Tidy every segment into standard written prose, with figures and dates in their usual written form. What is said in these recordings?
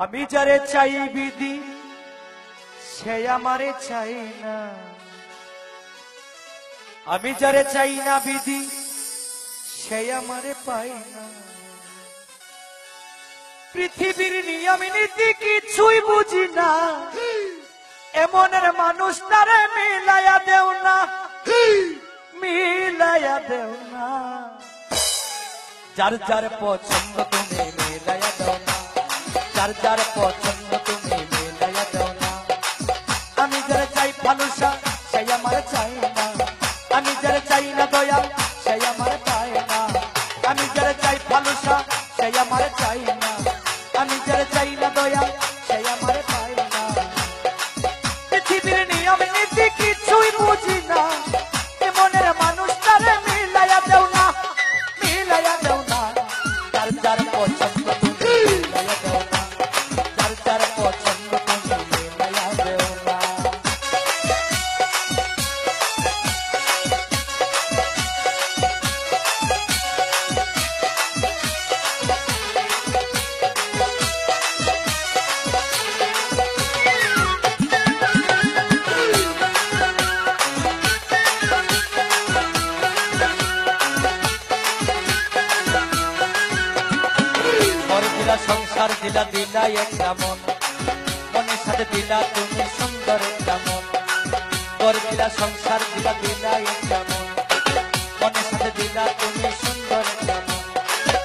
আমি যারে চাই বিধি সে আমারে চাই না, আমি যারে চাই না বিধি সে আমারে পাই না। পৃথিবীর নিয়ম নীতি কিছুই বুঝি না, এমনের মানুষ তারে মিলাইয়া দেও না, মিলাইয়া দেও না। যার যার পছন্দ তুমি মিলাইয়া দাও না, যার যার পছন্দ তুমি মিলাইয়া দাও না। আমি যারা চাই ভালোবাসা সেই আমার চাই না, আমি যারা চাই না দয়া সেই আমার পায় না। আমি যারা চাই ভালোবাসা সেই আমার চাই না, আমি যারা চাই না দয়া সেই আমার পায় না। পৃথিবীর নিয়ম নীতি কিছুই বুঝি না, এমনের মানুষ তারে মিলাইয়া দেও না, মিলাইয়া দেও না। যার যার পছন্দ তুমি মিলাইয়া দেও না, যার যার পছন্দ তুমি মিলাইয়া দেও না। সংসার দিলা দিলা একটা মন, মনের সাথে দিলা তুমি সুন্দর একটা মন। ঘর দিলা সংসার দিলা দিলা একটা মন, মনের সাথে দিলা তুমি সুন্দর একটা মন।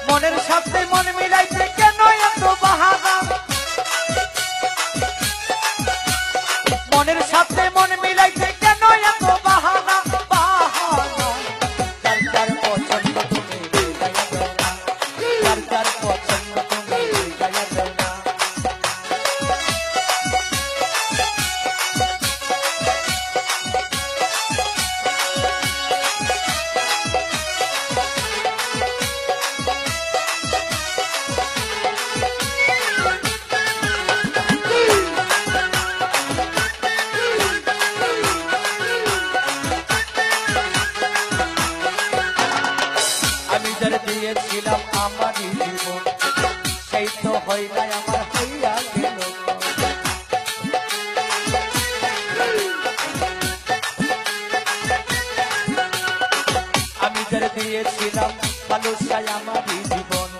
মনের সাথে মন মিলাইতে কেন এত বাহানা, মনের সাথে মন মিলাইতে কেন এত বাহানা, বাহানা। যার যার পছন্দ তুমি মিলাইয়া দাও না, যার যার পছন্দ তুমি মিলাইয়া দাও না। আমি যারা দিয়েছিলাম আমার জীবন সেই তো হইলাই আমার হইয়া গেল। আমি যারা দিয়েছিলাম ভালোবাসায় আমার জীবন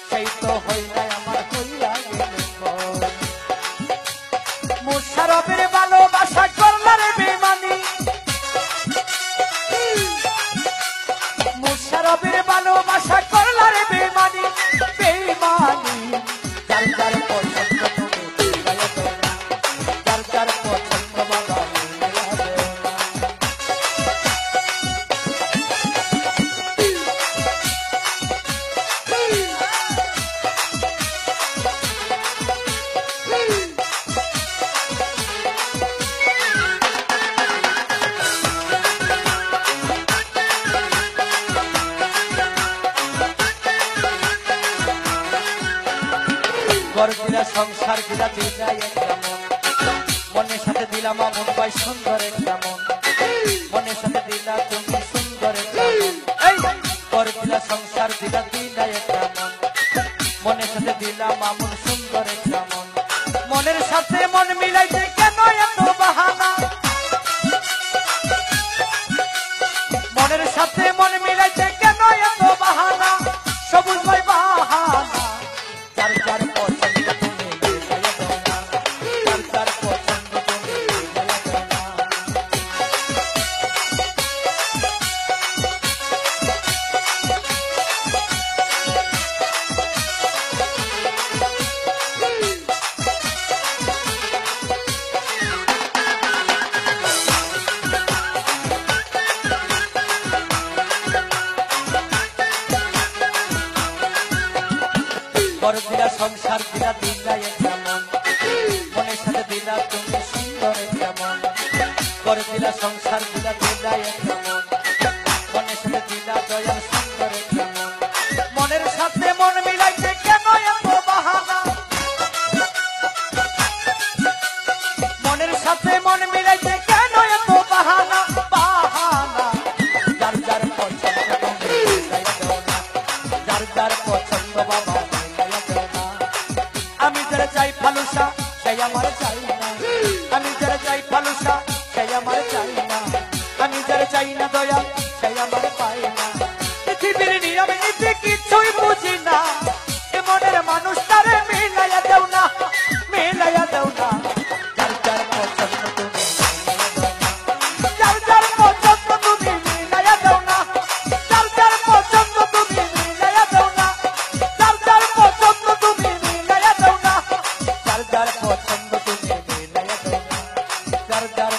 সেই তো হইলাই আমার হইয়া গেল। মুশারফের ভালোবাসা করলার বেমানি, মুশারফের ভালোবাসা করলার বেমানি, বেমানি। যার যার পছন্দ তুমি মিলাইয়া দাও না, যার যার পছন্দ বাবা মিলাইয়া দাও না। ঘর দিলা সংসার দিলা দিলা একটা মন, মনের সাথে দিলাম মন ভাই সুন্দর একটা মন, মনের সাথে দিলা তুমি সুন্দর একটা মন। এই ঘর দিলা সংসার দিলা দিলা একটা মন, মনের সাথে দিলাম মন সুন্দর একটা মন। মনের সাথে মন মিলাইতে কেন এত বাহানা, মনের সাথে মন মিলাইতে কেন এত বাহানা, সবুজ ভাই বাহানা। যার যার পছন্দ তুমি মিলাইয়া দাও না, যার যার পছন্দ তুমি মিলাইয়া দাও না। ঘর দিলা সংসার দিলা দিলা একটা মন, মনের সাথে দিলা তুমি সুন্দর একটা মন। ঘর দিলা সংসার দিলা দিলা একটা মন, মনের সাথে দিলা দয়াল সুন্দর একটা মন। মনের সাথে মন মিলাইতে কেন এত বাহানা, মনের সাথে মন মিলাইতে কেন এত বাহানা, বাহানা। যার যার পছন্দ তুমি মিলাইয়া দাও না, যার যার পছন্দ বাবা মিলাইয়া দাও না। আমি যারা দয়া সেই আমার পায় না। পৃথিবীর নিয়ম নীতি কিছুই বুঝি না, এ মনের মানুষটারে মিলাইয়া দেও না, মিলাইয়া দেও না। যার যার পছন্দ তুমি যার যার পছন্দ তুমি মিলাইয়া দেও না, যার যার পছন্দ তুমি মিলাইয়া দেও না, যার যার পছন্দ তুমি মিলাইয়া দেও না, যার যার পছন্দ তুমি মিলাইয়া দেও না, যার যার